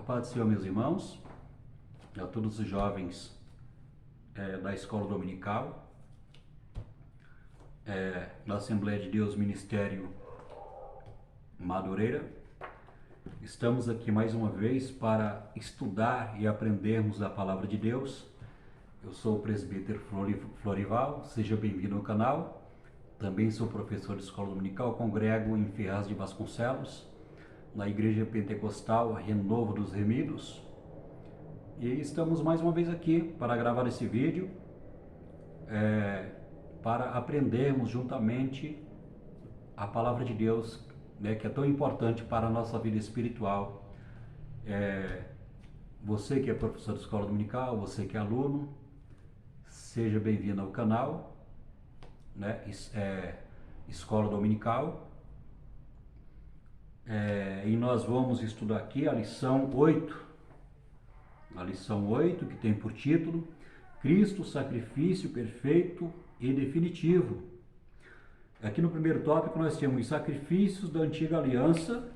paz do Senhor, meus irmãos, a todos os jovens da Escola Dominical, da Assembleia de Deus Ministério Madureira. Estamos aqui mais uma vez para estudar e aprendermos a Palavra de Deus. Eu sou o presbítero Florival, seja bem-vindo ao canal. Também sou professor de Escola Dominical, congrego em Ferraz de Vasconcelos, na Igreja Pentecostal Renovo dos Remidos. E estamos mais uma vez aqui para gravar esse vídeo, para aprendermos juntamente a Palavra de Deus, que é tão importante para a nossa vida espiritual. Você que é professor de Escola Dominical, você que é aluno, seja bem-vindo ao canal, Escola Dominical. E nós vamos estudar aqui a lição 8. A lição 8, que tem por título Cristo, sacrifício perfeito e definitivo. Aqui no primeiro tópico nós temos os sacrifícios da antiga aliança.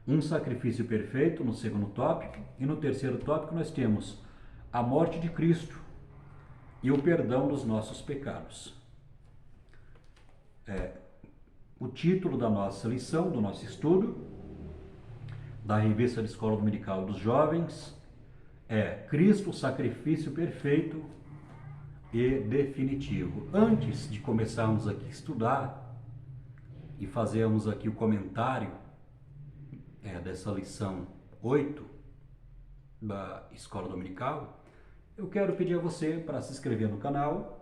Um sacrifício perfeito no segundo tópico. E no terceiro tópico nós temos a morte de Cristo e o perdão dos nossos pecados. O título da nossa lição, do nosso estudo, da revista de Escola Dominical dos Jovens, é Cristo, sacrifício perfeito e definitivo. Antes de começarmos aqui a estudar e fazermos aqui o comentário dessa lição 8 da Escola Dominical, eu quero pedir a você para se inscrever no canal.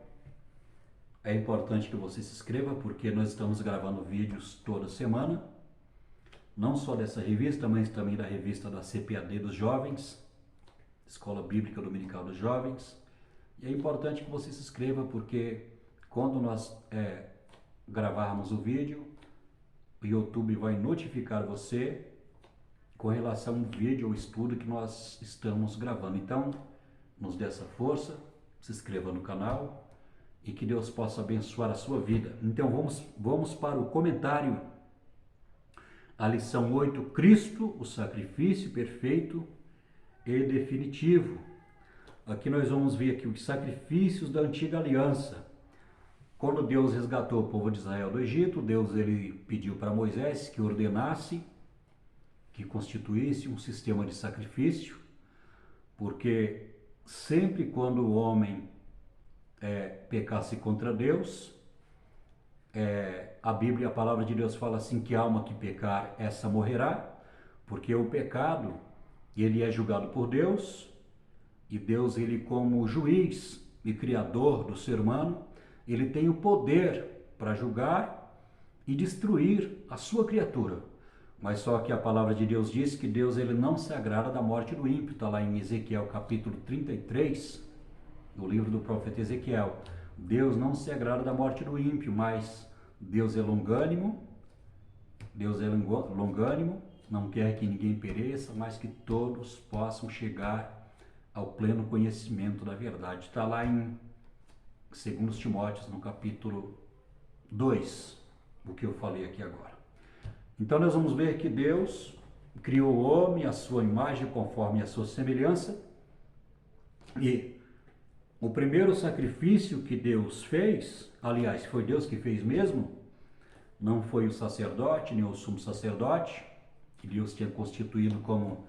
É importante que você se inscreva, porque nós estamos gravando vídeos toda semana, não só dessa revista, mas também da revista da CPAD dos Jovens, Escola Bíblica Dominical dos Jovens. E é importante que você se inscreva, porque quando nós gravarmos o vídeo, o YouTube vai notificar você com relação ao vídeo ou estudo que nós estamos gravando. Então, nos dê essa força, se inscreva no canal e que Deus possa abençoar a sua vida. Então vamos para o comentário. A lição 8, Cristo, o sacrifício perfeito e definitivo. Aqui nós vamos ver aqui os sacrifícios da antiga aliança. Quando Deus resgatou o povo de Israel do Egito, Deus ele pediu para Moisés que ordenasse, que constituísse um sistema de sacrifício, porque sempre quando o homem pecasse contra Deus, a Bíblia, a palavra de Deus fala assim, que a alma que pecar, essa morrerá, porque o pecado, ele é julgado por Deus, e Deus, ele como juiz e criador do ser humano, ele tem o poder para julgar e destruir a sua criatura. Mas só que a palavra de Deus diz que Deus, ele não se agrada da morte do ímpio. Está lá em Ezequiel capítulo 33, no livro do profeta Ezequiel. Deus não se agrada da morte do ímpio, mas Deus é longânimo, não quer que ninguém pereça, mas que todos possam chegar ao pleno conhecimento da verdade. Está lá em 2 Timóteo, no capítulo 2, o que eu falei aqui agora. Então nós vamos ver que Deus criou o homem à sua imagem, conforme a sua semelhança, e o primeiro sacrifício que Deus fez, aliás, foi Deus que fez mesmo, não foi o sacerdote, nem o sumo sacerdote, que Deus tinha constituído como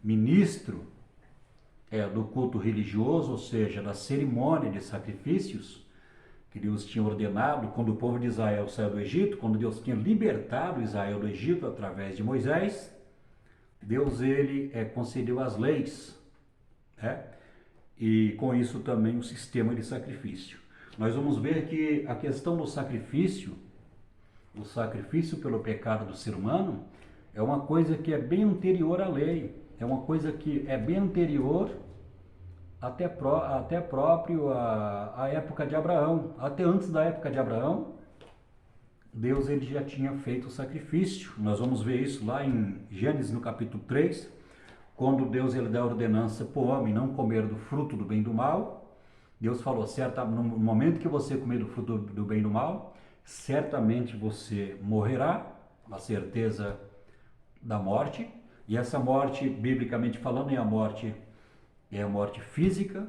ministro do culto religioso, ou seja, da cerimônia de sacrifícios, que Deus tinha ordenado quando o povo de Israel saiu do Egito, quando Deus tinha libertado Israel do Egito através de Moisés. Deus ele concedeu as leis, e com isso também o sistema de sacrifício. Nós vamos ver que a questão do sacrifício, o sacrifício pelo pecado do ser humano, é uma coisa que é bem anterior à lei, é uma coisa que é bem anterior até próprio a época de Abraão. Até antes da época de Abraão, Deus ele já tinha feito o sacrifício. Nós vamos ver isso lá em Gênesis no capítulo 3, quando Deus ele dá a ordenança para o homem não comer do fruto do bem e do mal. Deus falou, no momento que você comer do fruto do bem e do mal, certamente você morrerá. A certeza da morte, e essa morte, biblicamente falando, é a morte física,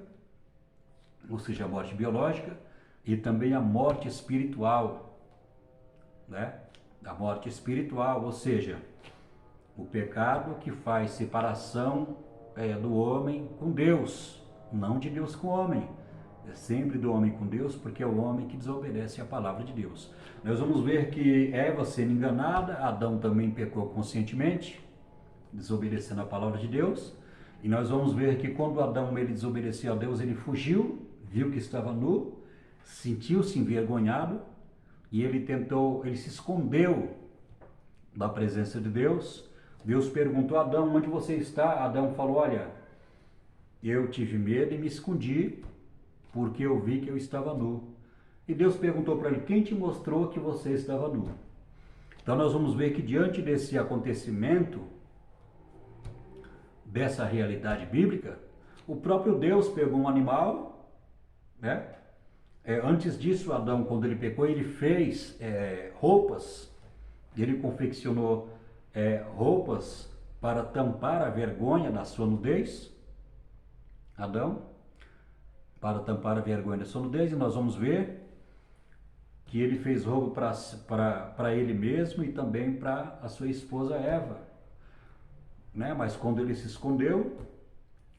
ou seja, a morte biológica, e também a morte espiritual, né? A morte espiritual, ou seja, o pecado que faz separação do homem com Deus, não de Deus com o homem. É sempre do homem com Deus, porque é o homem que desobedece à palavra de Deus. Nós vamos ver que Eva sendo enganada, Adão também pecou conscientemente, desobedecendo a palavra de Deus. E nós vamos ver que quando Adão ele desobedeceu a Deus, ele fugiu, viu que estava nu, sentiu-se envergonhado e ele se escondeu da presença de Deus. Deus perguntou a Adão: onde você está? Adão falou: olha, eu tive medo e me escondi porque eu vi que eu estava nu. E Deus perguntou para ele: quem te mostrou que você estava nu? Então nós vamos ver que diante desse acontecimento, dessa realidade bíblica, o próprio Deus pegou um animal, né? Antes disso, Adão, quando ele pecou, ele fez roupas, ele confeccionou roupas para tampar a vergonha da sua nudez, Adão, para tampar a vergonha da sua nudez, e nós vamos ver que ele fez roupa para ele mesmo e também para a sua esposa Eva, né? Mas quando ele se escondeu,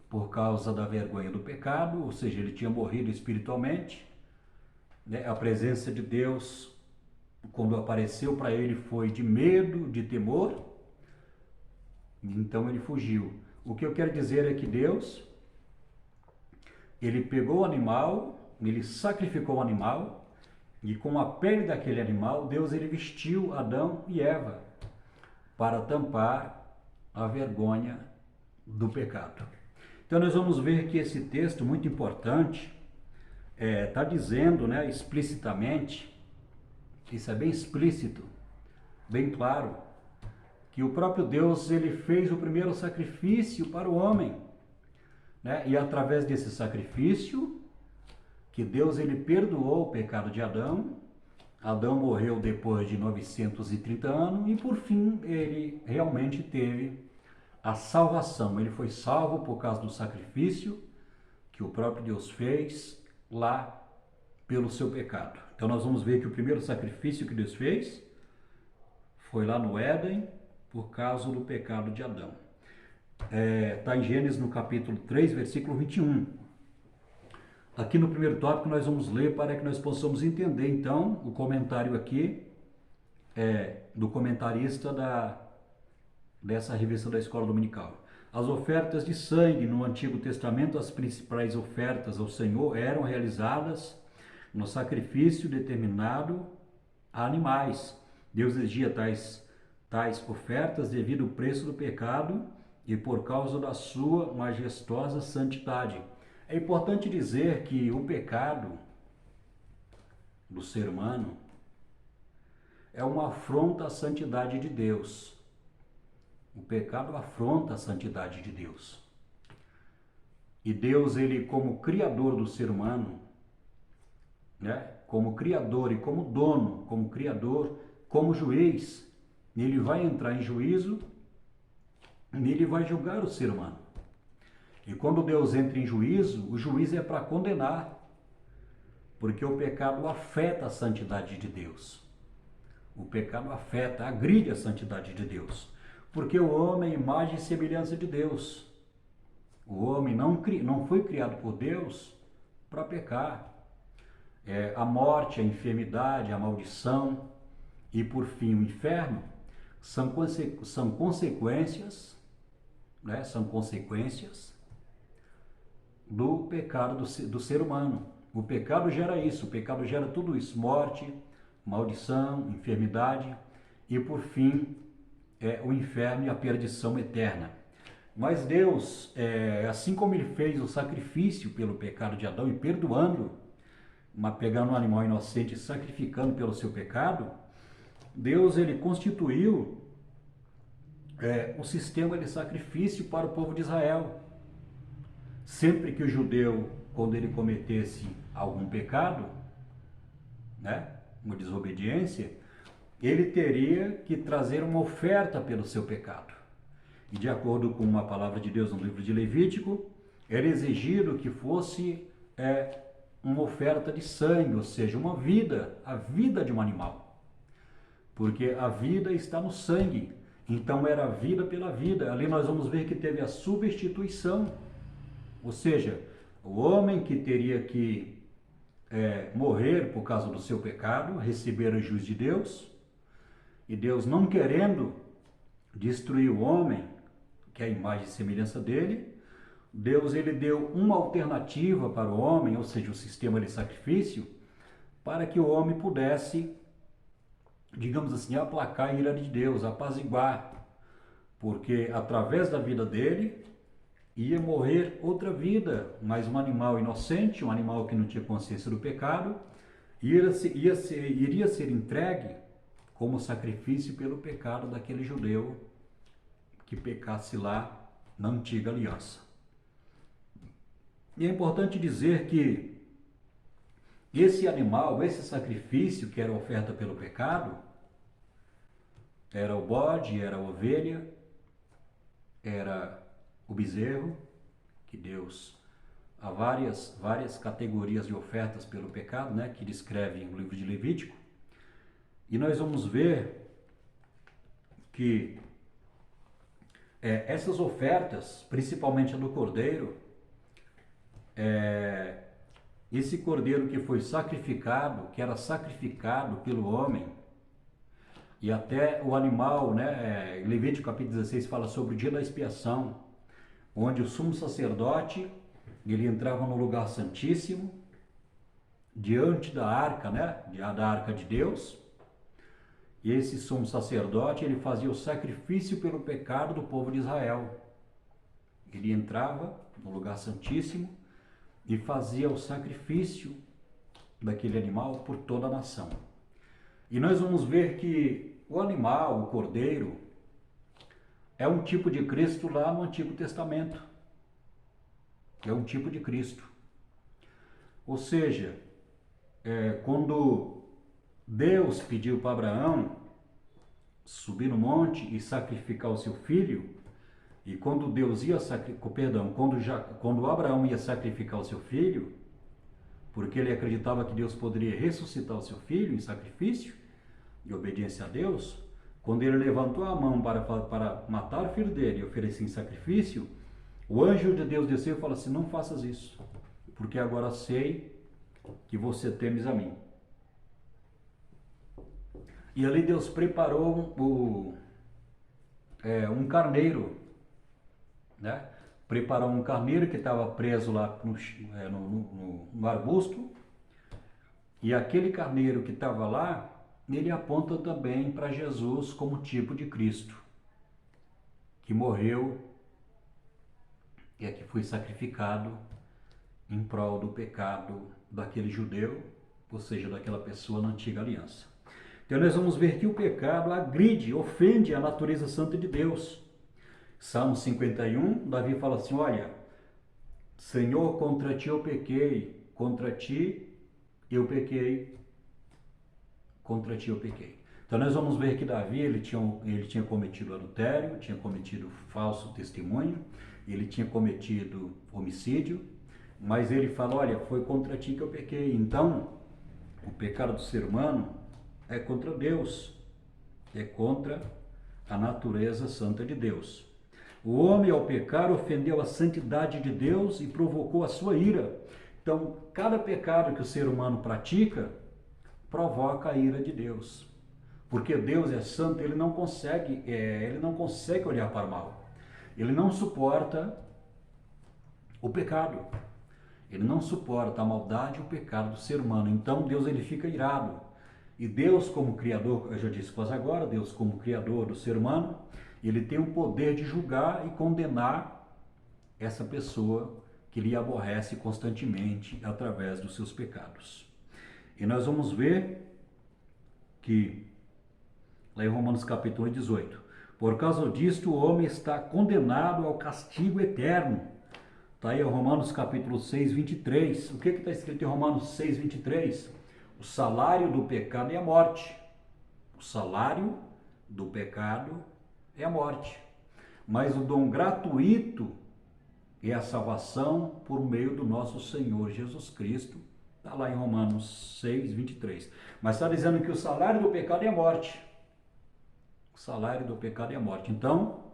por causa da vergonha do pecado, ou seja, ele tinha morrido espiritualmente, né? A presença de Deus, quando apareceu para ele, foi de medo, de temor, então ele fugiu. O que eu quero dizer é que Deus, ele pegou o animal, ele sacrificou o animal, e com a pele daquele animal, Deus ele vestiu Adão e Eva para tampar a vergonha do pecado. Então nós vamos ver que esse texto muito importante está dizendo, né, explicitamente, isso é bem explícito, bem claro, que o próprio Deus ele fez o primeiro sacrifício para o homem, né? E através desse sacrifício que Deus ele perdoou o pecado de Adão. Adão morreu depois de 930 anos e por fim ele realmente teve a salvação. Ele foi salvo por causa do sacrifício que o próprio Deus fez lá pelo seu pecado. Então nós vamos ver que o primeiro sacrifício que Deus fez foi lá no Éden por causa do pecado de Adão. Está em Gênesis no capítulo 3, versículo 21. Aqui no primeiro tópico nós vamos ler para que nós possamos entender então o comentário aqui do comentarista dessa revista da Escola Dominical. As ofertas de sangue no Antigo Testamento, as principais ofertas ao Senhor eram realizadas no sacrifício determinado a animais. Deus exigia tais ofertas devido ao preço do pecado e por causa da sua majestosa santidade. É importante dizer que o pecado do ser humano é uma afronta à santidade de Deus. O pecado afronta a santidade de Deus. E Deus, ele como criador do ser humano, né? Como criador e como dono, como criador, como juiz, ele vai entrar em juízo, ele vai julgar o ser humano. E quando Deus entra em juízo, o juízo é para condenar, porque o pecado afeta a santidade de Deus. O pecado afeta, agride a santidade de Deus, porque o homem é imagem e semelhança de Deus. O homem não foi criado por Deus para pecar. A morte, a enfermidade, a maldição e, por fim, o inferno são consequências, né? São consequências do pecado do ser humano. O pecado gera isso, o pecado gera tudo isso: morte, maldição, enfermidade e, por fim, o inferno e a perdição eterna. Mas Deus, assim como ele fez o sacrifício pelo pecado de Adão e perdoando, pegando um animal inocente e sacrificando pelo seu pecado, Deus ele constituiu um sistema de sacrifício para o povo de Israel. Sempre que o judeu, quando ele cometesse algum pecado, né, uma desobediência, ele teria que trazer uma oferta pelo seu pecado. E de acordo com uma palavra de Deus no livro de Levítico, era exigido que fosse uma oferta de sangue, ou seja, uma vida, a vida de um animal. Porque a vida está no sangue, então era a vida pela vida. Ali nós vamos ver que teve a substituição, ou seja, o homem que teria que morrer por causa do seu pecado, receber o juízo de Deus, e Deus não querendo destruir o homem, que é a imagem e semelhança dele, Deus ele deu uma alternativa para o homem, ou seja, o sistema de sacrifício, para que o homem pudesse, digamos assim, aplacar a ira de Deus, apaziguar, porque através da vida dele ia morrer outra vida, mas um animal inocente, um animal que não tinha consciência do pecado, iria ser entregue como sacrifício pelo pecado daquele judeu que pecasse lá na antiga aliança. E é importante dizer que esse animal, esse sacrifício que era oferta pelo pecado, era o bode, era a ovelha, era o bezerro, que Deus há várias categorias de ofertas pelo pecado, né, que descreve o livro de Levítico. E nós vamos ver que essas ofertas, principalmente a do cordeiro, esse cordeiro que foi sacrificado, que era sacrificado pelo homem, e até o animal, né, Levítico capítulo 16 fala sobre o dia da expiação, onde o sumo sacerdote, ele entrava no lugar santíssimo, diante da arca, né, da arca de Deus, e esse sumo sacerdote, ele fazia o sacrifício pelo pecado do povo de Israel. Ele entrava no lugar santíssimo e fazia o sacrifício daquele animal por toda a nação. E nós vamos ver que o animal, o cordeiro, é um tipo de Cristo lá no Antigo Testamento. É um tipo de Cristo. Ou seja, quando Deus pediu para Abraão subir no monte e sacrificar o seu filho, e quando Deus ia quando Abraão ia sacrificar o seu filho, porque ele acreditava que Deus poderia ressuscitar o seu filho em sacrifício, em obediência a Deus, quando ele levantou a mão para matar o filho dele e oferecer em sacrifício, o anjo de Deus desceu e falou assim: não faças isso, porque agora sei que você temes a mim. E ali Deus preparou um carneiro, né? Preparou um carneiro que estava preso lá no arbusto, e aquele carneiro que estava lá, ele aponta também para Jesus como tipo de Cristo, que morreu e que foi sacrificado em prol do pecado daquele judeu, ou seja, daquela pessoa na antiga aliança. Então nós vamos ver que o pecado agride, ofende a natureza santa de Deus. Salmo 51, Davi fala assim: olha, Senhor, contra ti eu pequei, contra ti eu pequei, contra ti eu pequei. Então nós vamos ver que Davi, ele tinha cometido adultério, tinha cometido falso testemunho, ele tinha cometido homicídio, mas ele fala: olha, foi contra ti que eu pequei. Então, o pecado do ser humano é contra Deus, é contra a natureza santa de Deus. O homem, ao pecar, ofendeu a santidade de Deus e provocou a sua ira. Então, cada pecado que o ser humano pratica provoca a ira de Deus. Porque Deus é santo, ele não consegue olhar para o mal. Ele não suporta o pecado. Ele não suporta a maldade e o pecado do ser humano. Então, Deus ele fica irado. E Deus, como Criador, eu já disse quase agora, Deus como Criador do ser humano, ele tem o poder de julgar e condenar essa pessoa que lhe aborrece constantemente através dos seus pecados. E nós vamos ver que, lá em Romanos capítulo 18, por causa disto o homem está condenado ao castigo eterno. Está aí Romanos capítulo 6, 23. O que está escrito em Romanos 6, 23? O salário do pecado é a morte. O salário do pecado é a morte, mas o dom gratuito é a salvação por meio do nosso Senhor Jesus Cristo. Está lá em Romanos 6, 23. Mas está dizendo que o salário do pecado é a morte. O salário do pecado é a morte. Então,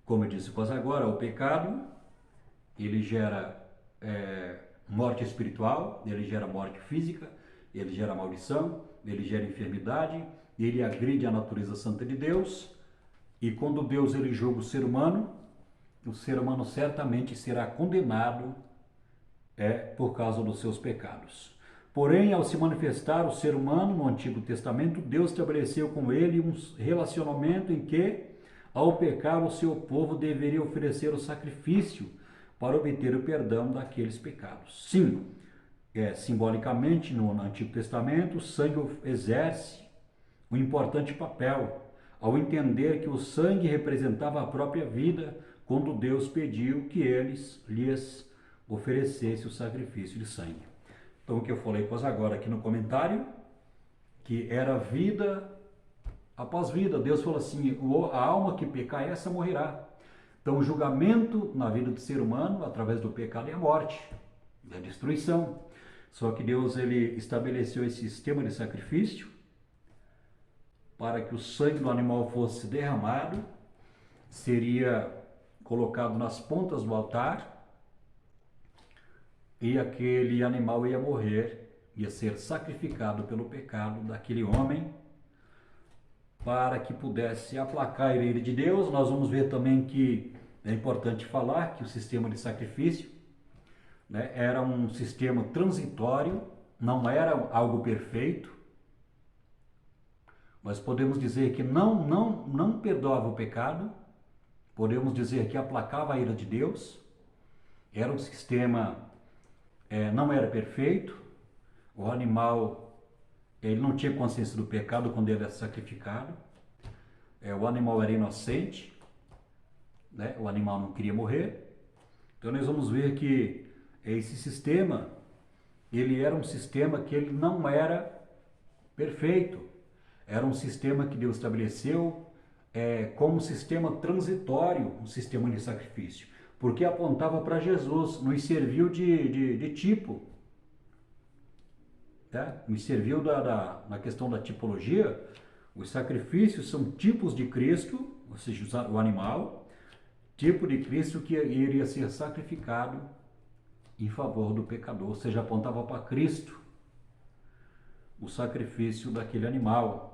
como eu disse quase agora, o pecado, ele gera morte espiritual, ele gera morte física, ele gera maldição, ele gera enfermidade, ele agride a natureza santa de Deus, e quando Deus ele julga o ser humano certamente será condenado por causa dos seus pecados. Porém, ao se manifestar o ser humano no Antigo Testamento, Deus estabeleceu com ele um relacionamento em que, ao pecar, o seu povo deveria oferecer o sacrifício para obter o perdão daqueles pecados. Sim, simbolicamente, no Antigo Testamento, o sangue exerce um importante papel, ao entender que o sangue representava a própria vida, quando Deus pediu que lhes oferecesse o sacrifício de sangue. Então, o que eu falei quase agora aqui no comentário, que era vida após vida. Deus falou assim, a alma que pecar, essa morrerá. Então, o julgamento na vida do ser humano, através do pecado, é a morte, é a destruição. Só que Deus ele estabeleceu esse sistema de sacrifício para que o sangue do animal fosse derramado, seria colocado nas pontas do altar e aquele animal ia morrer, ia ser sacrificado pelo pecado daquele homem, para que pudesse aplacar a ira de Deus. Nós vamos ver também que é importante falar que o sistema de sacrifício era um sistema transitório, não era algo perfeito, mas podemos dizer que não perdoava o pecado, podemos dizer que aplacava a ira de Deus, era um sistema, não era perfeito, o animal ele não tinha consciência do pecado quando ele era sacrificado, o animal era inocente, o animal não queria morrer. Então nós vamos ver que esse sistema, ele era um sistema que ele não era perfeito, era um sistema que Deus estabeleceu como um sistema transitório, um sistema de sacrifício, porque apontava para Jesus, nos serviu de tipo, nos serviu na questão da tipologia. Os sacrifícios são tipos de Cristo, ou seja, o animal, tipo de Cristo que iria ser sacrificado em favor do pecador, ou seja, apontava para Cristo o sacrifício daquele animal.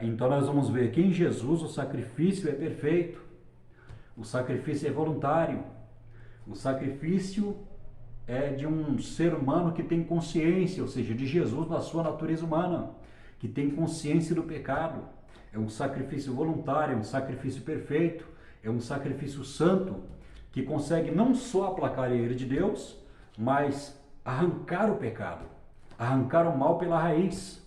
Então nós vamos ver que em Jesus o sacrifício é perfeito, o sacrifício é voluntário, o sacrifício é de um ser humano que tem consciência, ou seja, de Jesus na sua natureza humana, que tem consciência do pecado. É um sacrifício voluntário, é um sacrifício perfeito, é um sacrifício santo, que consegue não só aplacar a ira de Deus, mas arrancar o pecado, arrancar o mal pela raiz.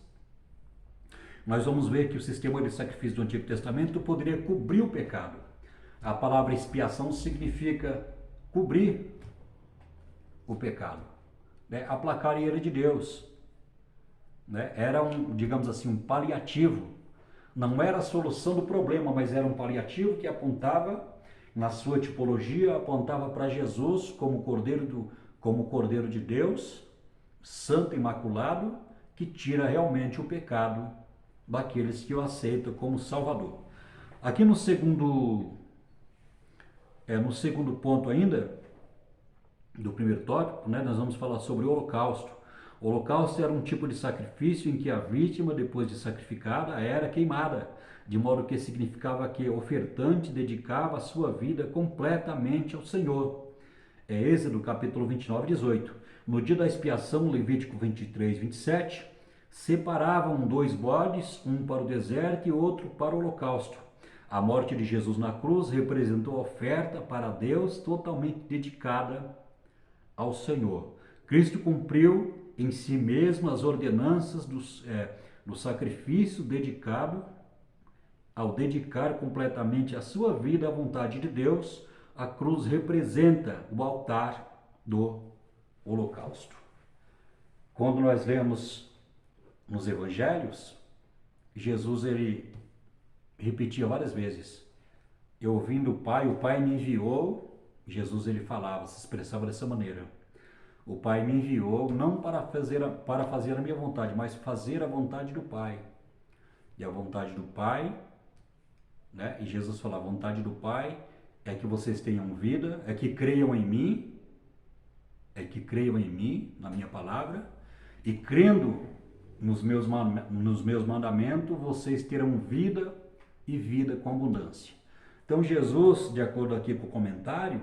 Nós vamos ver que o sistema de sacrifício do Antigo Testamento poderia cobrir o pecado. A palavra expiação significa cobrir o pecado, aplacar a ira de Deus. Era digamos assim, um paliativo. Não era a solução do problema, mas era um paliativo que apontava, na sua tipologia, apontava para Jesus como Cordeiro de Deus, santo e imaculado, que tira realmente o pecado daqueles que o aceitam como Salvador. Aqui no segundo ponto ainda, do primeiro tópico, nós vamos falar sobre o holocausto. O holocausto era um tipo de sacrifício em que a vítima, depois de sacrificada, era queimada, de modo que significava que o ofertante dedicava a sua vida completamente ao Senhor. Êxodo capítulo 29, 18. No dia da expiação, Levítico 23, 27, separavam 2 bodes, um para o deserto e outro para o holocausto. A morte de Jesus na cruz representou a oferta para Deus totalmente dedicada ao Senhor. Cristo cumpriu em si mesmo as ordenanças do sacrifício dedicado. Ao dedicar completamente a sua vida à vontade de Deus, a cruz representa o altar do holocausto. Quando nós lemos nos evangelhos, Jesus, ele repetia várias vezes: eu vim do Pai, o Pai me enviou. Jesus, ele falava, se expressava dessa maneira: o Pai me enviou não para fazer a minha vontade, mas fazer a vontade do Pai. E a vontade do Pai, né? E Jesus falava: a vontade do Pai é que vocês tenham vida, é que creiam em mim, na minha palavra, e crendo nos meus mandamentos, vocês terão vida e vida com abundância. Então Jesus, de acordo aqui com o comentário,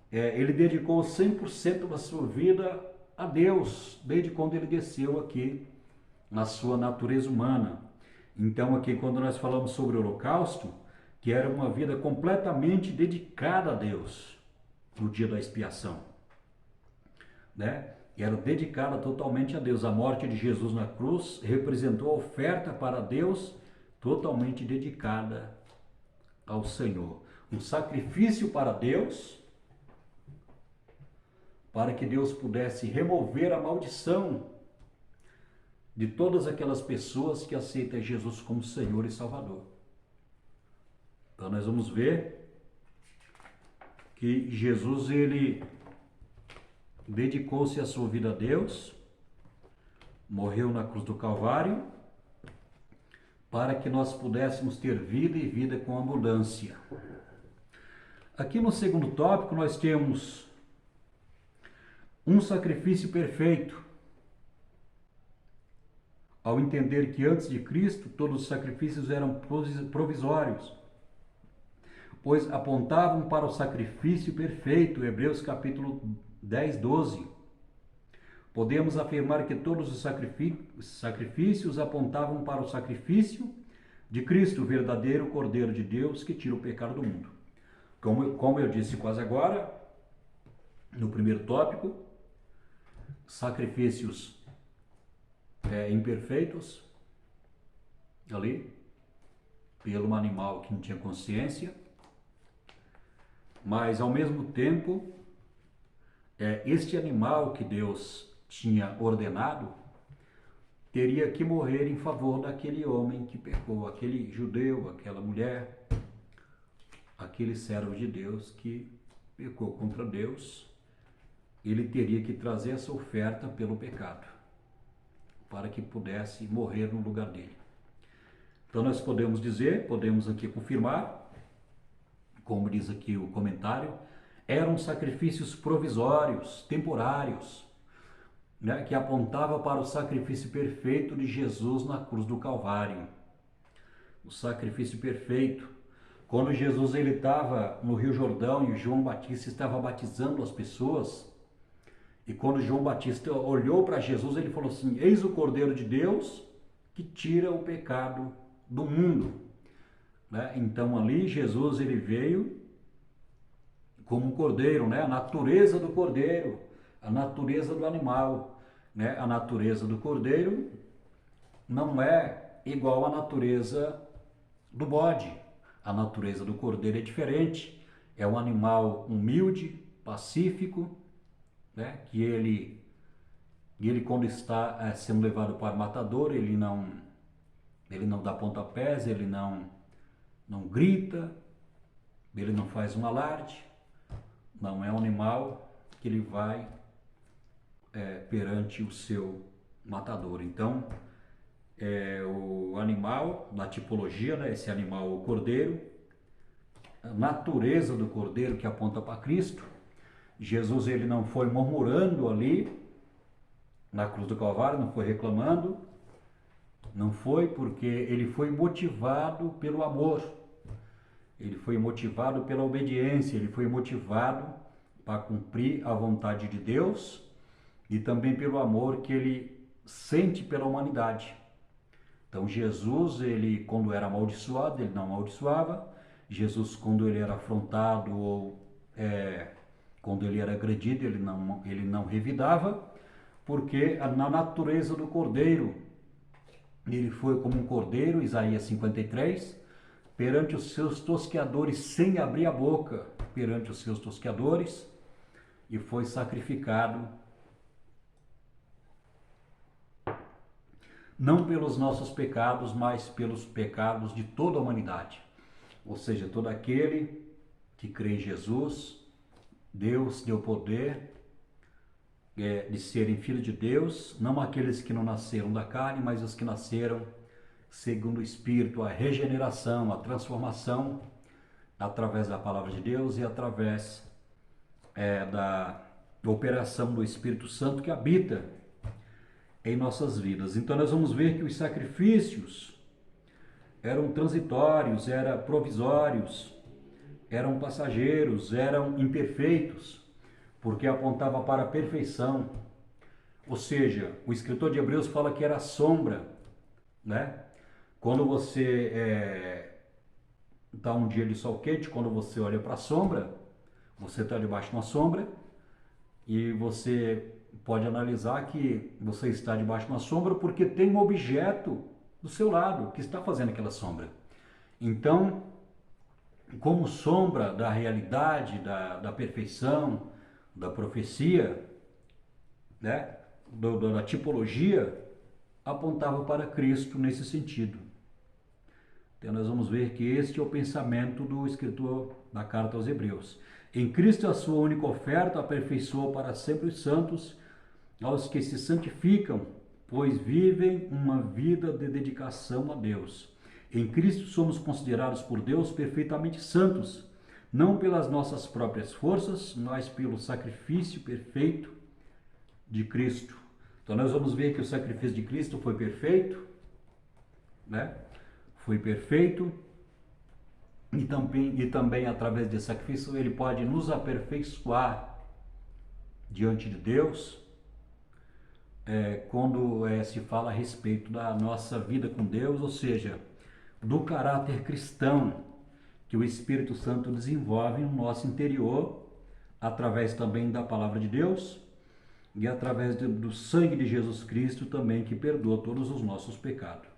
ele dedicou 100% da sua vida a Deus, desde quando ele desceu aqui na sua natureza humana. Então aqui, quando nós falamos sobre o holocausto, que era uma vida completamente dedicada a Deus no dia da expiação, né? Era dedicada totalmente a Deus. A morte de Jesus na cruz representou a oferta para Deus totalmente dedicada ao Senhor. Um sacrifício para Deus, para que Deus pudesse remover a maldição de todas aquelas pessoas que aceitam Jesus como Senhor e Salvador. Então nós vamos ver que Jesus, ele dedicou-se a sua vida a Deus, morreu na cruz do Calvário, para que nós pudéssemos ter vida e vida com abundância. Aqui no segundo tópico nós temos um sacrifício perfeito. Ao entender que antes de Cristo todos os sacrifícios eram provisórios, pois apontavam para o sacrifício perfeito. Hebreus capítulo 10, 12. Podemos afirmar que todos os sacrifícios apontavam para o sacrifício de Cristo, o verdadeiro Cordeiro de Deus que tira o pecado do mundo. Como eu disse quase agora, no primeiro tópico, sacrifícios imperfeitos, ali, pelo animal que não tinha consciência, mas ao mesmo tempo, este animal que Deus tinha ordenado teria que morrer em favor daquele homem que pecou, aquele judeu, aquela mulher, aquele servo de Deus que pecou contra Deus. Ele teria que trazer essa oferta pelo pecado, para que pudesse morrer no lugar dele. Então nós podemos aqui confirmar, como diz aqui o comentário, eram sacrifícios provisórios, temporários, né, que apontava para o sacrifício perfeito de Jesus na cruz do Calvário. O sacrifício perfeito. Quando Jesus estava no Rio Jordão e João Batista estava batizando as pessoas, e quando João Batista olhou para Jesus, ele falou assim: eis o Cordeiro de Deus que tira o pecado do mundo. Né? Então ali Jesus, ele veio como um cordeiro, né? A natureza do cordeiro, a natureza do animal, né? A natureza do cordeiro não é igual à natureza do bode. A natureza do cordeiro é diferente. É um animal humilde, pacífico, né? Que ele quando está sendo levado para o matador, ele não dá pontapés, ele não grita, ele não faz um alarde. Não é um animal que ele vai perante o seu matador. Então, o animal, na tipologia, né, esse animal, o cordeiro, a natureza do cordeiro que aponta para Cristo. Jesus, ele não foi murmurando ali na cruz do Calvário, não foi reclamando, não foi, porque ele foi motivado pelo amor. Ele foi motivado pela obediência, ele foi motivado para cumprir a vontade de Deus e também pelo amor que ele sente pela humanidade. Então Jesus, ele quando era amaldiçoado, ele não amaldiçoava. Jesus, quando ele era afrontado ou quando ele era agredido, ele não revidava, porque na natureza do cordeiro, ele foi como um cordeiro, Isaías 53, perante os seus tosqueadores, sem abrir a boca, perante os seus tosqueadores, e foi sacrificado. não pelos nossos pecados, mas pelos pecados de toda a humanidade. Ou seja, todo aquele que crê em Jesus, Deus deu poder de serem filhos de Deus, não aqueles que não nasceram da carne, mas os que nasceram segundo o Espírito, a regeneração, a transformação através da palavra de Deus e através da operação do Espírito Santo que habita em nossas vidas. Então nós vamos ver que os sacrifícios eram transitórios, eram provisórios, eram passageiros, eram imperfeitos, porque apontava para a perfeição. Ou seja, o escritor de Hebreus fala que era sombra, né? Quando você está um dia de sol quente, quando você olha para a sombra, você está debaixo de uma sombra e você pode analisar que você está debaixo de uma sombra porque tem um objeto do seu lado que está fazendo aquela sombra. Então, como sombra da realidade, da perfeição, da profecia, né? Da tipologia, apontava para Cristo nesse sentido. Então nós vamos ver que este é o pensamento do escritor da carta aos Hebreus. Em Cristo a sua única oferta aperfeiçoa para sempre os santos, aos que se santificam, pois vivem uma vida de dedicação a Deus. Em Cristo somos considerados por Deus perfeitamente santos, não pelas nossas próprias forças, mas pelo sacrifício perfeito de Cristo. Então nós vamos ver que o sacrifício de Cristo foi perfeito, né? Foi perfeito e também através desse sacrifício ele pode nos aperfeiçoar diante de Deus quando se fala a respeito da nossa vida com Deus, ou seja, do caráter cristão que o Espírito Santo desenvolve no nosso interior através também da palavra de Deus e através do sangue de Jesus Cristo também que perdoa todos os nossos pecados.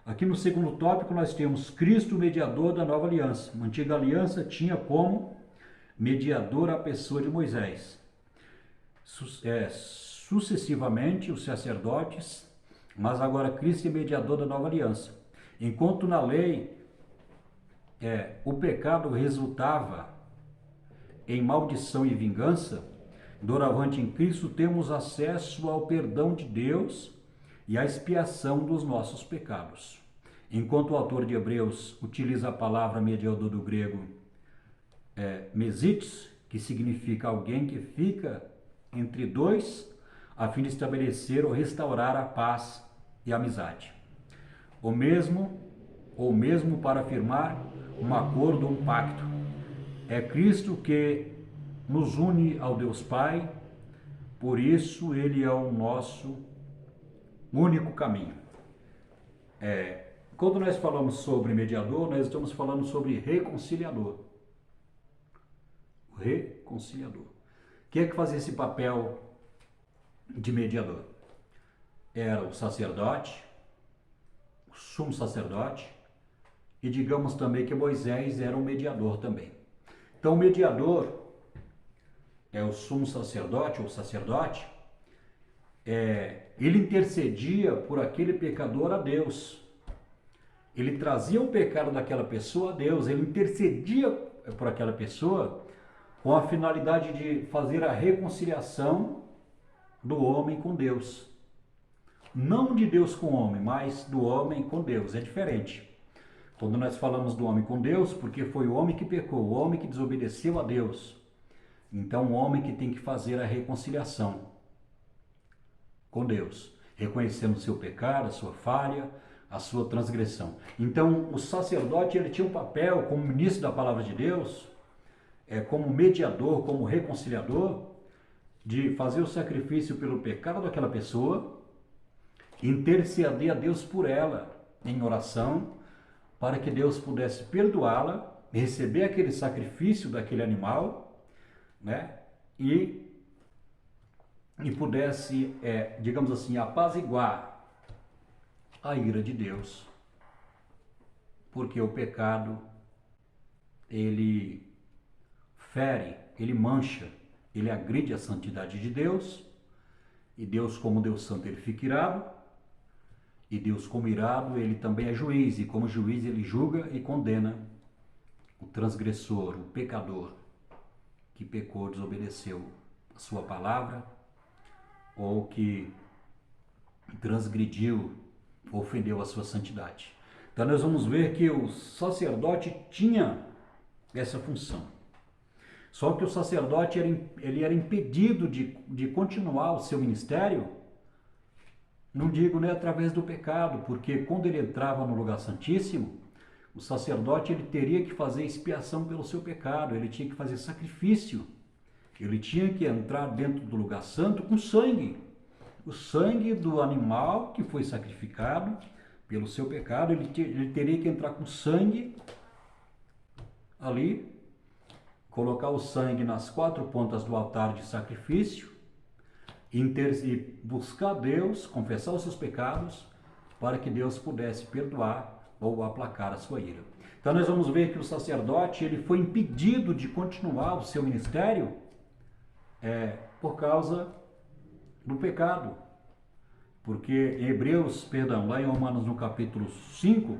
Aqui no segundo tópico nós temos Cristo, mediador da nova aliança. A antiga aliança tinha como mediador a pessoa de Moisés. Sucessivamente os sacerdotes, mas agora Cristo é mediador da nova aliança. Enquanto na lei o pecado resultava em maldição e vingança, doravante em Cristo temos acesso ao perdão de Deus e à expiação dos nossos pecados. Enquanto o autor de Hebreus utiliza a palavra mediador do grego mesites, que significa alguém que fica entre dois, a fim de estabelecer ou restaurar a paz e a amizade. Ou mesmo para afirmar um acordo ou um pacto. É Cristo que nos une ao Deus Pai, por isso ele é o nosso único caminho. Quando nós falamos sobre mediador, nós estamos falando sobre reconciliador. Reconciliador. Quem é que fazia esse papel de mediador? Era o sacerdote, o sumo sacerdote, e digamos também que Moisés era um mediador também. Então o mediador é o sumo sacerdote ou sacerdote, ele intercedia por aquele pecador a Deus. Ele trazia o pecado daquela pessoa a Deus, ele intercedia por aquela pessoa com a finalidade de fazer a reconciliação do homem com Deus. Não de Deus com o homem, mas do homem com Deus, é diferente. Quando nós falamos do homem com Deus, porque foi o homem que pecou, o homem que desobedeceu a Deus. Então o homem que tem que fazer a reconciliação com Deus, reconhecendo o seu pecado, a sua falha, a sua transgressão. Então o sacerdote ele tinha um papel como ministro da palavra de Deus, como mediador, como reconciliador, de fazer o sacrifício pelo pecado daquela pessoa, interceder a Deus por ela em oração, para que Deus pudesse perdoá-la, receber aquele sacrifício daquele animal, né? E pudesse, digamos assim, apaziguar a ira de Deus, porque o pecado, ele fere, ele mancha, ele agride a santidade de Deus, e Deus, como Deus santo, ele fica irado, E Deus, como irado, ele também é juiz, e como juiz ele julga e condena o transgressor, o pecador, que pecou, desobedeceu a sua palavra, ou que transgrediu, ofendeu a sua santidade. Então nós vamos ver que o sacerdote tinha essa função. Só que o sacerdote ele era impedido de continuar o seu ministério, não digo através do pecado, porque quando ele entrava no lugar santíssimo, o sacerdote ele teria que fazer expiação pelo seu pecado, ele tinha que fazer sacrifício, ele tinha que entrar dentro do lugar santo com sangue, o sangue do animal que foi sacrificado pelo seu pecado, ele teria que entrar com sangue ali, colocar o sangue nas 4 pontas do altar de sacrifício e buscar Deus, confessar os seus pecados, para que Deus pudesse perdoar ou aplacar a sua ira. Então nós vamos ver que o sacerdote ele foi impedido de continuar o seu ministério por causa do pecado. Porque lá em Romanos no capítulo 5,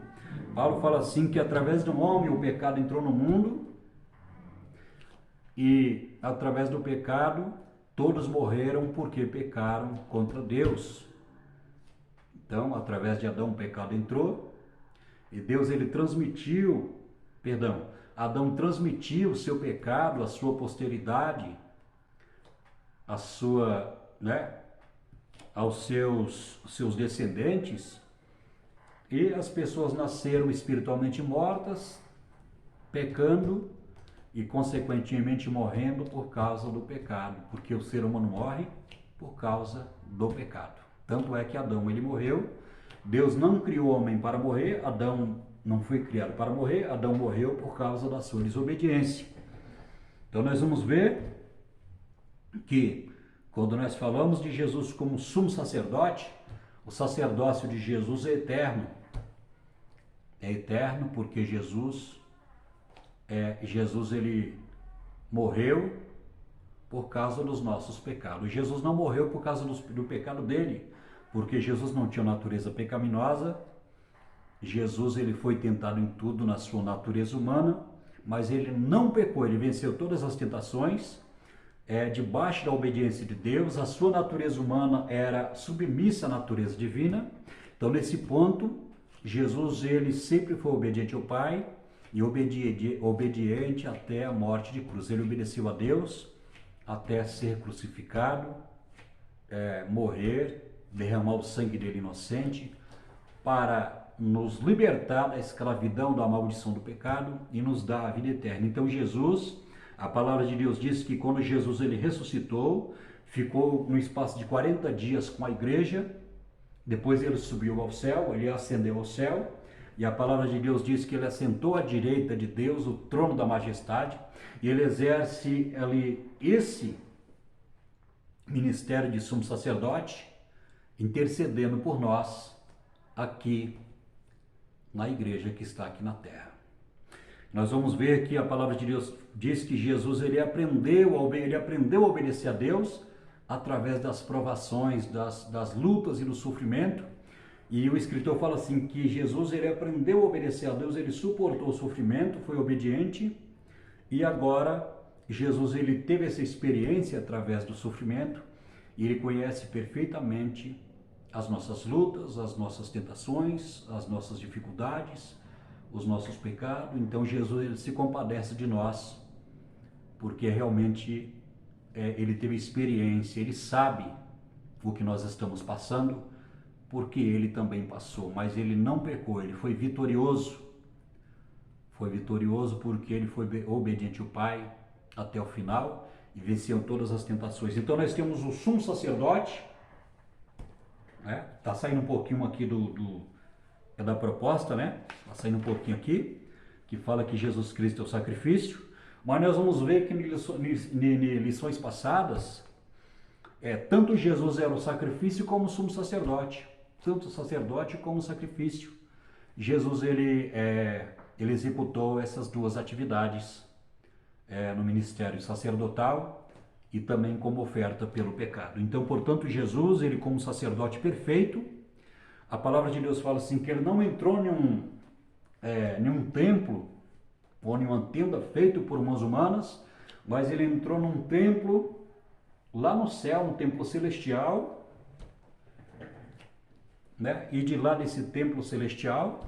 Paulo fala assim que através do homem o pecado entrou no mundo e através do pecado todos morreram porque pecaram contra Deus. Então, através de Adão o pecado entrou e Deus Adão transmitiu o seu pecado à sua posteridade, aos seus descendentes, e as pessoas nasceram espiritualmente mortas, pecando e consequentemente morrendo por causa do pecado, porque o ser humano morre por causa do pecado. Tanto é que Adão ele morreu, Deus não criou o homem para morrer, Adão não foi criado para morrer, Adão morreu por causa da sua desobediência. Então nós vamos ver que quando nós falamos de Jesus como sumo sacerdote, o sacerdócio de Jesus é eterno. É eterno porque Jesus ele morreu por causa dos nossos pecados. Jesus não morreu por causa do pecado dele, porque Jesus não tinha natureza pecaminosa. Jesus ele foi tentado em tudo na sua natureza humana, mas ele não pecou, ele venceu todas as tentações, debaixo da obediência de Deus. A sua natureza humana era submissa à natureza divina. Então, nesse ponto, Jesus ele sempre foi obediente ao Pai e obediente até a morte de cruz. Ele obedeceu a Deus até ser crucificado, morrer, derramar o sangue dele inocente para nos libertar da escravidão, da maldição do pecado e nos dar a vida eterna. Então Jesus, a palavra de Deus diz que quando Jesus ele ressuscitou, ficou no espaço de 40 dias com a igreja, depois ele subiu ao céu, ele ascendeu ao céu, e a palavra de Deus diz que ele assentou à direita de Deus, o trono da majestade, e ele exerce esse ministério de sumo sacerdote, intercedendo por nós aqui na igreja que está aqui na terra. Nós vamos ver que a palavra de Deus diz que Jesus ele aprendeu a obedecer a Deus através das provações, das lutas e do sofrimento. E o escritor fala assim que Jesus ele aprendeu a obedecer a Deus, ele suportou o sofrimento, foi obediente, e agora Jesus ele teve essa experiência através do sofrimento e ele conhece perfeitamente as nossas lutas, as nossas tentações, as nossas dificuldades, os nossos pecados. Então Jesus ele se compadece de nós, porque realmente ele teve experiência, ele sabe o que nós estamos passando, porque ele também passou, mas ele não pecou, ele foi vitorioso. Foi vitorioso porque ele foi obediente ao Pai até o final e venceu todas as tentações. Então nós temos o sumo sacerdote, tá saindo um pouquinho aqui da proposta, tá saindo um pouquinho aqui, que fala que Jesus Cristo é o sacrifício, mas nós vamos ver que em lições passadas, tanto Jesus era o sacrifício como o sumo sacerdote, tanto o sacerdote como o sacrifício. Jesus ele executou essas duas atividades no ministério sacerdotal e também como oferta pelo pecado. Então, portanto, Jesus, ele como sacerdote perfeito, A palavra de Deus fala assim, que ele não entrou em um templo, ou em uma tenda feita por mãos humanas, mas ele entrou num templo lá no céu, um templo celestial, né? E de lá desse templo celestial,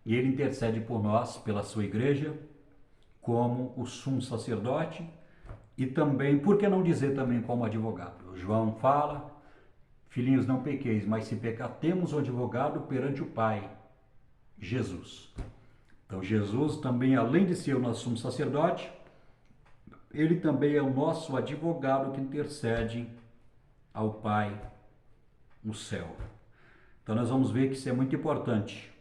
e ele intercede por nós, pela sua igreja, como o sumo sacerdote, e também, por que não dizer também como advogado? João fala, filhinhos, não pequeis, mas se pecar, temos um advogado perante o Pai, Jesus. Então Jesus também, além de ser o nosso sumo sacerdote, ele também é o nosso advogado que intercede ao Pai no céu. Então nós vamos ver que isso é muito importante.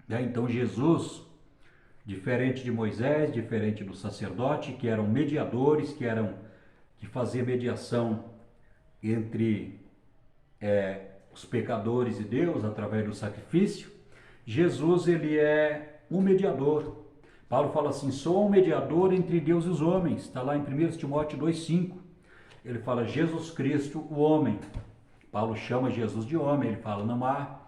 Então Jesus, diferente de Moisés, diferente do sacerdote, que eram mediadores, que faziam mediação entre os pecadores e Deus através do sacrifício, Jesus, ele é um mediador. Paulo fala assim, sou um mediador entre Deus e os homens. Está lá em 1 Timóteo 2,5. Ele fala, Jesus Cristo, o homem. Paulo chama Jesus de homem. Ele fala, não há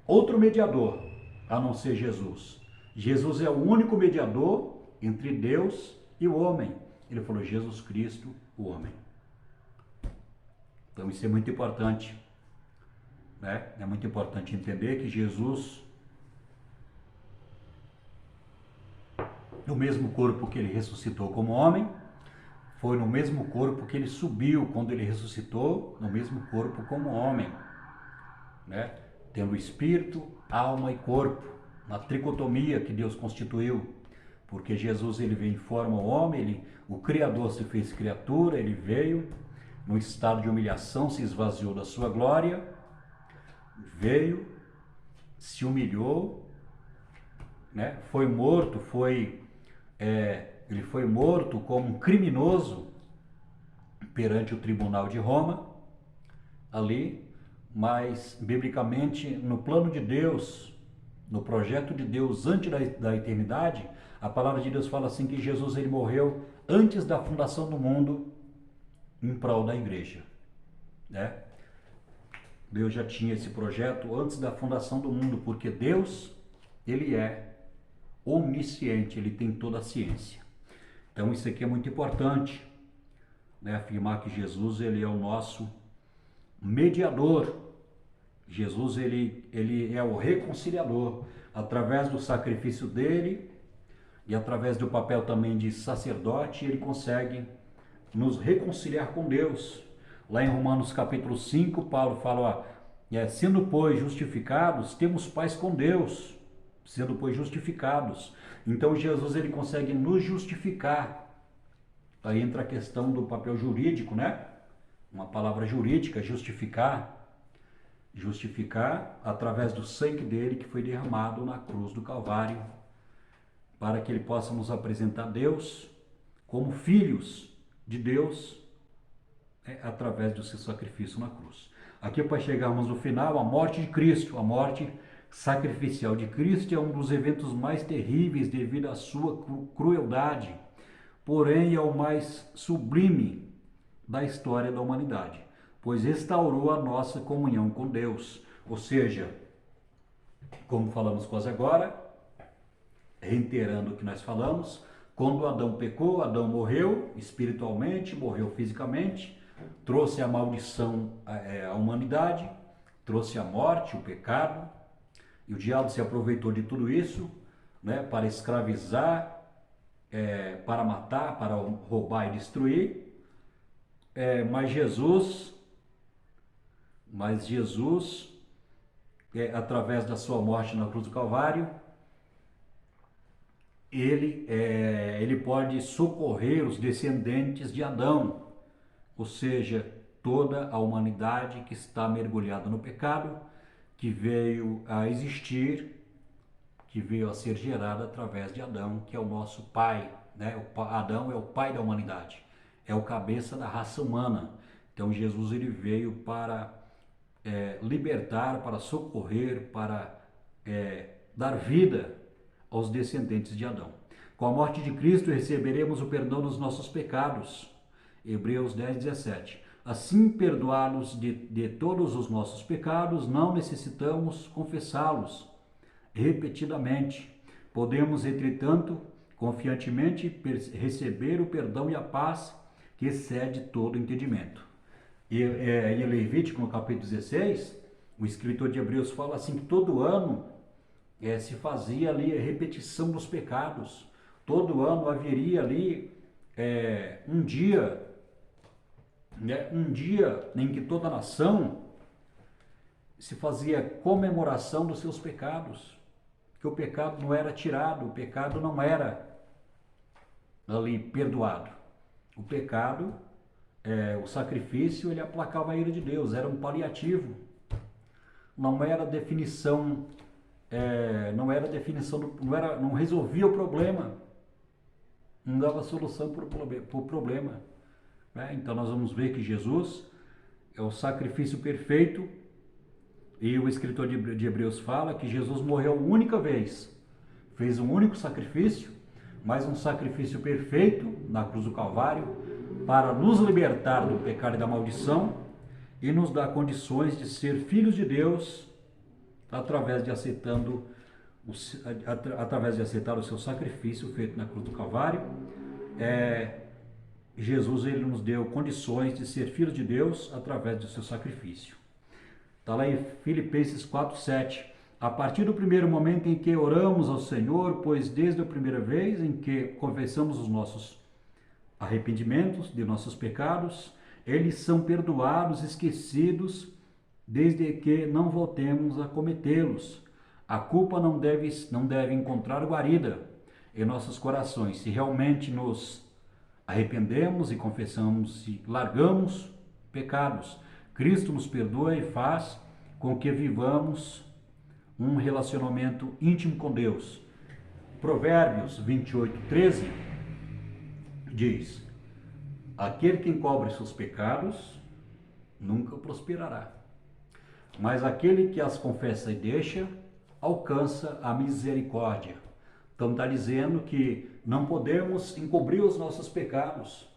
outro mediador a não ser Jesus. Jesus é o único mediador entre Deus e o homem. Ele falou, Jesus Cristo, o homem. Então isso é muito importante, né? É muito importante entender que Jesus, no mesmo corpo que ele ressuscitou como homem, foi no mesmo corpo que ele subiu quando ele ressuscitou, no mesmo corpo como homem, né? Tendo espírito, alma e corpo, na tricotomia que Deus constituiu, porque Jesus, ele veio em forma homem, o Criador se fez criatura, ele veio no estado de humilhação, se esvaziou da sua glória, veio, se humilhou, né? Foi morto, ele foi morto como um criminoso perante o tribunal de Roma, ali, mas biblicamente no plano de Deus, no projeto de Deus antes da eternidade, a palavra de Deus fala assim que Jesus, ele morreu antes da fundação do mundo em prol da igreja, né? Deus já tinha esse projeto antes da fundação do mundo, porque Deus, ele é onisciente, ele tem toda a ciência. Então isso aqui é muito importante, né? Afirmar que Jesus, ele é o nosso mediador. Jesus, ele é o reconciliador. Através do sacrifício dele e através do papel também de sacerdote, ele consegue nos reconciliar com Deus. Lá em Romanos capítulo 5, Paulo fala, sendo pois justificados, temos paz com Deus, sendo pois justificados. Então Jesus, ele consegue nos justificar. Aí entra a questão do papel jurídico, né? Uma palavra jurídica, justificar. Justificar através do sangue dele que foi derramado na cruz do Calvário, para que ele possa nos apresentar a Deus como filhos de Deus, através do seu sacrifício na cruz. Aqui, para chegarmos no final, a morte de Cristo, a morte sacrificial de Cristo é um dos eventos mais terríveis devido à sua crueldade, porém é o mais sublime da história da humanidade, pois restaurou a nossa comunhão com Deus. Ou seja, como falamos quase agora, reiterando o que nós falamos, quando Adão pecou, Adão morreu espiritualmente, morreu fisicamente, trouxe a maldição à humanidade, trouxe a morte, o pecado, e o diabo se aproveitou de tudo isso, né, para escravizar, para matar, para roubar e destruir, mas Jesus, através da sua morte na cruz do Calvário, ele pode socorrer os descendentes de Adão, ou seja, toda a humanidade que está mergulhada no pecado, que veio a existir, que veio a ser gerada através de Adão, que é o nosso pai, né? Adão é o pai da humanidade, é o cabeça da raça humana. Então Jesus, ele veio para libertar, para socorrer, para dar vida aos descendentes de Adão. Com a morte de Cristo receberemos o perdão dos nossos pecados. Hebreus 10:17. assim perdoados de todos os nossos pecados, não necessitamos confessá-los repetidamente. Podemos, entretanto, confiantemente receber o perdão e a paz que excede todo entendimento. E em Levítico, no capítulo 16, o escritor de Hebreus fala assim que todo ano se fazia ali a repetição dos pecados. Todo ano haveria ali um dia em que toda a nação se fazia comemoração dos seus pecados, que o pecado não era tirado, o pecado não era ali perdoado. O pecado, o sacrifício, ele aplacava a ira de Deus, era um paliativo, não era definição, não resolvia o problema, não dava solução para o problema. Então nós vamos ver que Jesus é o sacrifício perfeito, e o escritor de Hebreus fala que Jesus morreu única vez, fez um único sacrifício, mas um sacrifício perfeito na cruz do Calvário, para nos libertar do pecado e da maldição e nos dar condições de ser filhos de Deus através de aceitar o seu sacrifício feito na cruz do Calvário. Jesus, ele nos deu condições de ser filhos de Deus através do seu sacrifício. Está lá em Filipenses 4:7. A partir do primeiro momento em que oramos ao Senhor, pois desde a primeira vez em que confessamos os nossos arrependimentos de nossos pecados, eles são perdoados, esquecidos, desde que não voltemos a cometê-los. A culpa não deve encontrar guarida em nossos corações. Se realmente nos arrependemos e confessamos e largamos pecados, Cristo nos perdoa e faz com que vivamos um relacionamento íntimo com Deus. Provérbios 28:13 diz: aquele que encobre seus pecados nunca prosperará, mas aquele que as confessa e deixa alcança a misericórdia. Então está dizendo que não podemos encobrir os nossos pecados,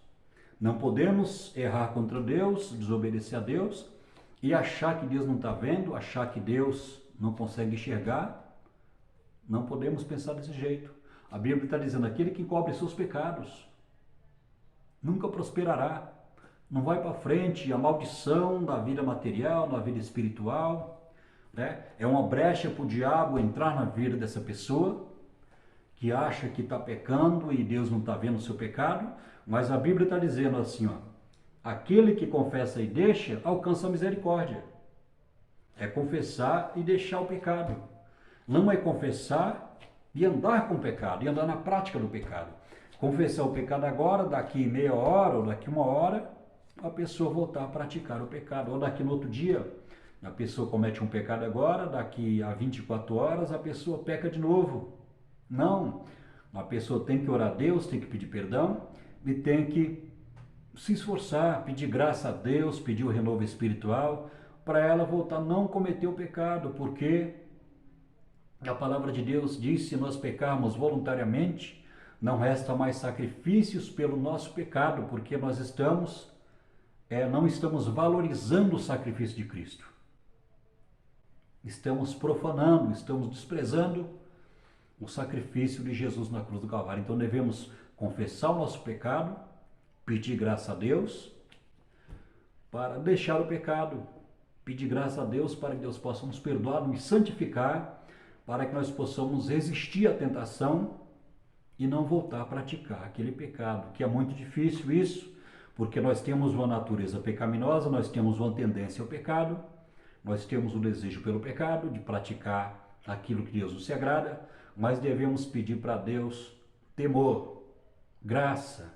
não podemos errar contra Deus, desobedecer a Deus e achar que Deus não está vendo, achar que Deus não consegue enxergar. Não podemos pensar desse jeito. A Bíblia está dizendo, aquele que encobre seus pecados nunca prosperará, não vai para frente. A maldição da vida material, na vida espiritual, né? É uma brecha para o diabo entrar na vida dessa pessoa que acha que está pecando e Deus não está vendo o seu pecado. Mas a Bíblia está dizendo assim, aquele que confessa e deixa alcança a misericórdia. É confessar e deixar o pecado. Não é confessar e andar com o pecado, e andar na prática do pecado. Confessar o pecado agora, daqui meia hora ou daqui uma hora, a pessoa voltar a praticar o pecado. Ou daqui no outro dia, a pessoa comete um pecado agora, daqui a 24 horas a pessoa peca de novo. Não, a pessoa tem que orar a Deus, tem que pedir perdão e tem que se esforçar, pedir graça a Deus, pedir o renovo espiritual, para ela voltar a não cometer o pecado, porque a palavra de Deus diz, se nós pecarmos voluntariamente, não resta mais sacrifícios pelo nosso pecado, porque nós não estamos valorizando o sacrifício de Cristo. Estamos profanando, estamos desprezando o sacrifício de Jesus na cruz do Calvário. Então devemos confessar o nosso pecado, pedir graça a Deus para deixar o pecado, pedir graça a Deus para que Deus possa nos perdoar, nos santificar, para que nós possamos resistir à tentação e não voltar a praticar aquele pecado, que é muito difícil isso, porque nós temos uma natureza pecaminosa, nós temos uma tendência ao pecado, nós temos o desejo pelo pecado, de praticar aquilo que Deus não se agrada, mas devemos pedir para Deus temor, graça,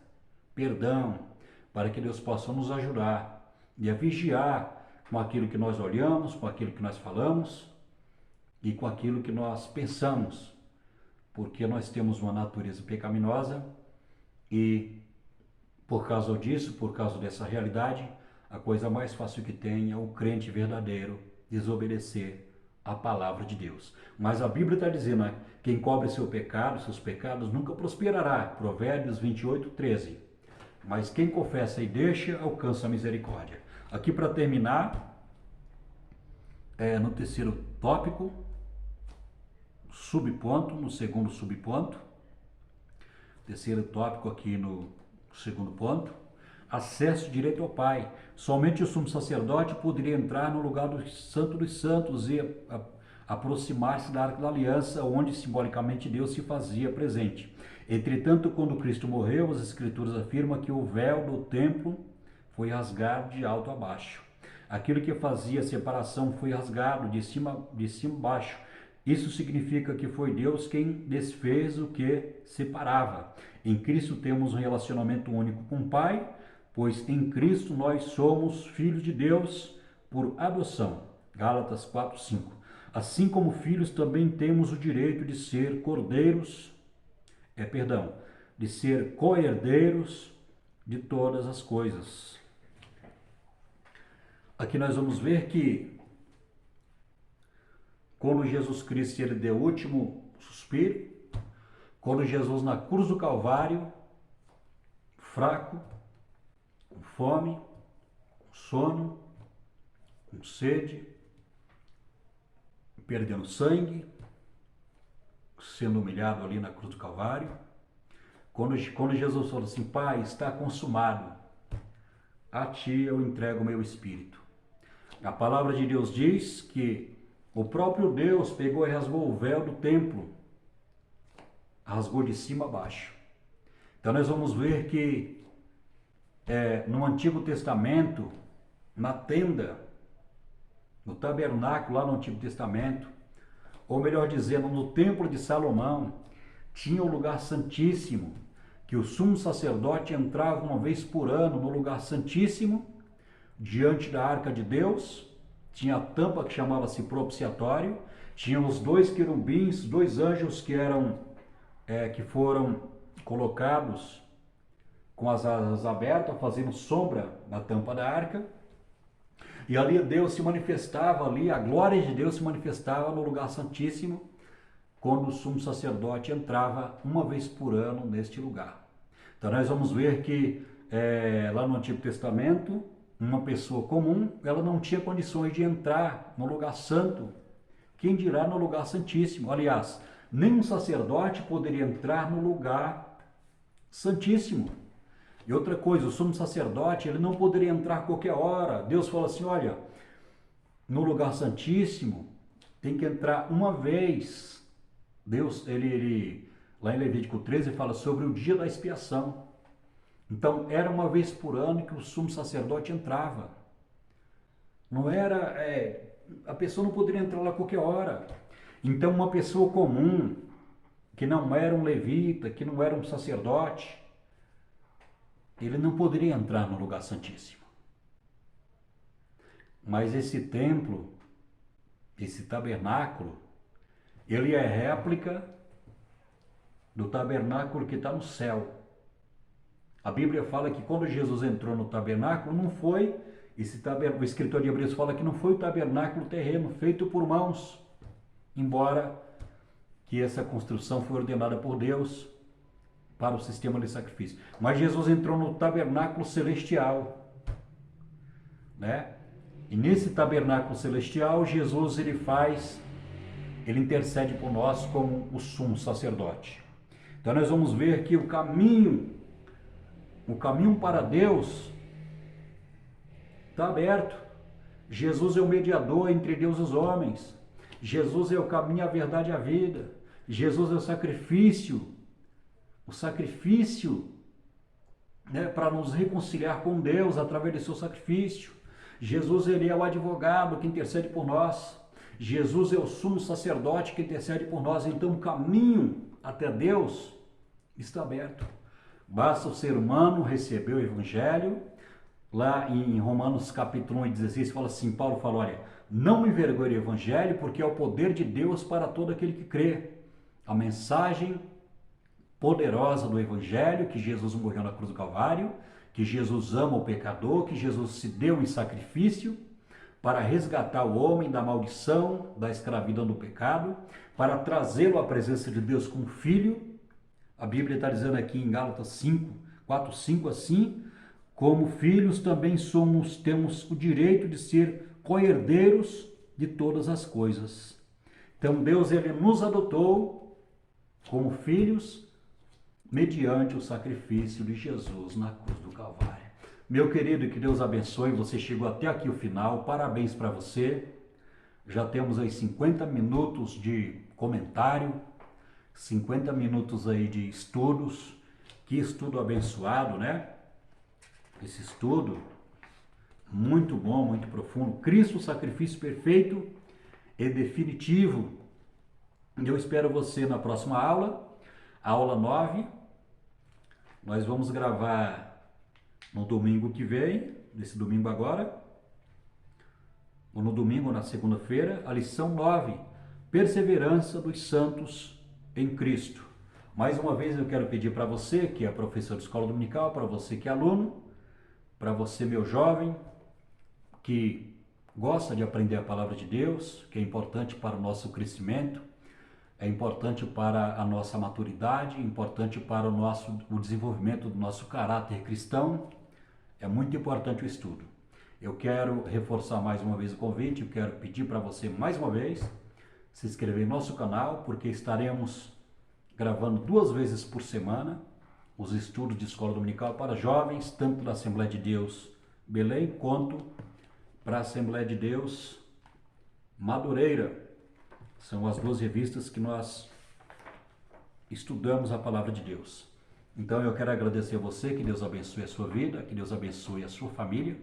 perdão, para que Deus possa nos ajudar e a vigiar com aquilo que nós olhamos, com aquilo que nós falamos e com aquilo que nós pensamos, porque nós temos uma natureza pecaminosa e por causa disso, por causa dessa realidade, a coisa mais fácil que tem é o crente verdadeiro desobedecer a palavra de Deus. Mas a Bíblia está dizendo, quem cobre seus pecados nunca prosperará. Provérbios 28:13. Mas quem confessa e deixa alcança a misericórdia. Aqui para terminar, no terceiro tópico, subponto, no segundo subponto, terceiro tópico aqui no segundo ponto, acesso direto ao Pai. Somente o sumo sacerdote poderia entrar no lugar do Santo dos Santos e aproximar-se da Arca da Aliança, onde simbolicamente Deus se fazia presente. Entretanto, quando Cristo morreu, as Escrituras afirmam que o véu do templo foi rasgado de alto a baixo. Aquilo que fazia a separação foi rasgado de cima a baixo. Isso significa que foi Deus quem desfez o que separava. Em Cristo temos um relacionamento único com o Pai, pois em Cristo nós somos filhos de Deus por adoção. Gálatas 4:5. Assim como filhos, também temos o direito de ser de ser co-herdeiros de todas as coisas. Aqui nós vamos ver que quando Jesus Cristo ele deu o último suspiro, quando Jesus na cruz do Calvário, fraco, com fome, com sono, com sede, perdendo sangue, sendo humilhado ali na cruz do Calvário, quando Jesus falou assim: Pai, está consumado, a ti eu entrego o meu espírito. A palavra de Deus diz que o próprio Deus pegou e rasgou o véu do templo, rasgou de cima a baixo. Então nós vamos ver que no Antigo Testamento, na tenda, no tabernáculo lá no Antigo Testamento, ou melhor dizendo, no templo de Salomão, tinha o lugar santíssimo, que o sumo sacerdote entrava uma vez por ano no lugar santíssimo, diante da arca de Deus. Tinha a tampa que chamava-se propiciatório, tinha os dois querubins, dois anjos que foram colocados com as asas abertas, fazendo sombra na tampa da arca. E ali Deus se manifestava, a glória de Deus se manifestava no lugar santíssimo, quando o sumo sacerdote entrava uma vez por ano neste lugar. Então nós vamos ver que lá no Antigo Testamento, uma pessoa comum, ela não tinha condições de entrar no lugar santo, quem dirá no lugar santíssimo. Aliás, nenhum sacerdote poderia entrar no lugar santíssimo. E outra coisa, o sumo sacerdote, ele não poderia entrar a qualquer hora. Deus falou assim: olha, no lugar santíssimo tem que entrar uma vez. Deus, lá em Levítico 13, fala sobre o dia da expiação. Então, era uma vez por ano que o sumo sacerdote entrava. Não era, a pessoa não poderia entrar lá a qualquer hora. Então, uma pessoa comum, que não era um levita, que não era um sacerdote, ele não poderia entrar no lugar santíssimo. Mas esse templo, esse tabernáculo, ele é réplica do tabernáculo que está no céu. A Bíblia fala que quando Jesus entrou no tabernáculo, não foi o escritor de Hebreus fala que não foi o tabernáculo terreno feito por mãos, embora que essa construção foi ordenada por Deus para o sistema de sacrifício. Mas Jesus entrou no tabernáculo celestial, né? E nesse tabernáculo celestial, Jesus ele intercede por nós como o sumo sacerdote. Então nós vamos ver que o caminho para Deus está aberto. Jesus é o mediador entre Deus e os homens. Jesus é o caminho, a verdade e a vida. Jesus é o sacrifício, né, para nos reconciliar com Deus através do seu sacrifício. Jesus ele é o advogado que intercede por nós. Jesus é o sumo sacerdote que intercede por nós. Então o caminho até Deus está aberto. Basta o ser humano receber o Evangelho. Lá em Romanos capítulo 1 e 16 fala assim, Paulo fala: olha, não me envergonhe do Evangelho, porque é o poder de Deus para todo aquele que crê. A mensagem poderosa do Evangelho, que Jesus morreu na cruz do Calvário, que Jesus ama o pecador, que Jesus se deu em sacrifício para resgatar o homem da maldição, da escravidão do pecado, para trazê-lo à presença de Deus como filho. A Bíblia está dizendo aqui em Gálatas 4:5 assim: como filhos também temos o direito de ser co-herdeiros de todas as coisas. Então Deus, ele nos adotou como filhos mediante o sacrifício de Jesus na cruz do Calvário. Meu querido, que Deus abençoe, você chegou até aqui o final, parabéns para você. Já temos aí 50 minutos de comentário, 50 minutos aí de estudos. Que estudo abençoado, né? Esse estudo muito bom, muito profundo. Cristo, o sacrifício perfeito e definitivo. Eu espero você na próxima aula, aula 9. Nós vamos gravar no domingo que vem, nesse domingo agora, ou no domingo, na segunda-feira, a lição 9, perseverança dos santos em Cristo. Mais uma vez eu quero pedir para você, que é professor de escola dominical, para você que é aluno, para você, meu jovem, que gosta de aprender a palavra de Deus, que é importante para o nosso crescimento, é importante para a nossa maturidade, importante para o desenvolvimento do nosso caráter cristão, é muito importante o estudo. Eu quero reforçar mais uma vez o convite, eu quero pedir para você mais uma vez se inscrever no nosso canal, porque estaremos gravando 2 vezes por semana os estudos de escola dominical para jovens, tanto da Assembleia de Deus Belém, quanto para a Assembleia de Deus Madureira. São as 2 revistas que nós estudamos a palavra de Deus. Então eu quero agradecer a você, que Deus abençoe a sua vida, que Deus abençoe a sua família,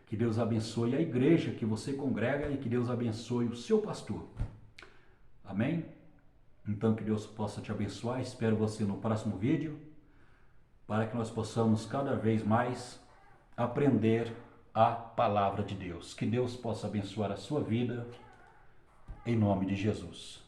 que Deus abençoe a igreja que você congrega e que Deus abençoe o seu pastor. Amém? Então que Deus possa te abençoar. Espero você no próximo vídeo, para que nós possamos cada vez mais aprender a palavra de Deus. Que Deus possa abençoar a sua vida, em nome de Jesus.